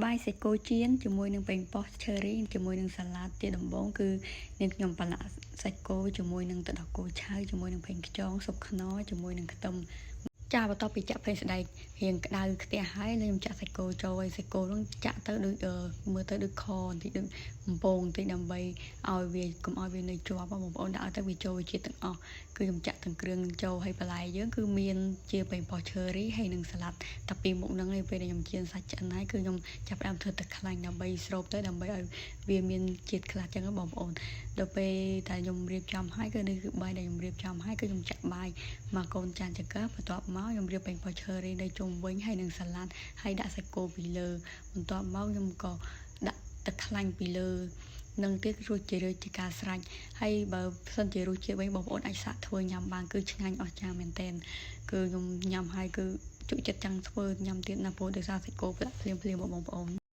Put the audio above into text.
បាយសាច់គោចៀនជាមួយនឹងប៉េងប៉ោះ cherry ជាមួយនឹងសាឡាត់ជាដំបូងគឺនាងខ្ញុំប្រឡាក់សាច់គោជាមួយនឹងទឹកដោះគោឆៅជាមួយនឹងប្រេងខ្យងស៊ុបខ្នុរជាមួយនឹងខ្ទឹមចាបន្ទាប់ពីចាក់ប្រេងស្ដែករៀងក្តៅខ្ទះហើយខ្ញុំចាក់សាច់គោចូលហើយសាច់គោនោះចាក់ទៅដូចមើលទៅដូចខបន្តិចដូចបំពងបន្តិចដើម្បីឲ្យវាកុំឲ្យវានៅជាប់បងប្អូនដាក់ឲ្យទៅវាចូលជាតិទាំងអស់គឺខ្ញុំចាក់ទាំងគ្រឿងចូលហើយបន្លែយើងគឺមានជាប៉េងប៉ោះ cherry ហើយនឹងសាឡាត់តែពីមុខហ្នឹងឯងពេលដែលខ្ញុំចៀនសាច់ឆ្អិនហើយគឺខ្ញុំចាប់ផ្ដើមធ្វើទឹកខ្លាញ់ដើម្បីស្រូបទៅដើម្បីឲ្យវាមានជាតិខ្លះចឹងបងប្អូនដល់ពេលតែខ្ញុំរៀបចំហើយគឺនេះគឺបាយដែលខ្ញុំរៀបចំហើយគឺខ្ញុំចាក់បាយមកកូនចានចង្កឹះបន្ទាប់មកខ្ញុំរៀបប៉េងប៉ោះ cherry នៅជុំវិញហើយនឹងសាឡាត់ហើយដាក់សាច់គោពីលើបន្ទាប់មកខ្ញុំក៏ដាក់ទឹកខ្លាញ់ពីលើនឹងទៀតរួចជាការស្រេចហើយបើសិនជារសជាតិវិញបងប្អូនអាចសាកធ្វើញ៉ាំបានគឺឆ្ងាញ់អស្ចារ្យមែនទែនគឺខ្ញុំញ៉ាំហើយគឺជក់ចិត្តចង់ធ្វើញ៉ាំទៀតណាព្រោះដោយសារសាច់គោផ្លាក់ភ្លាមៗបងប្អូន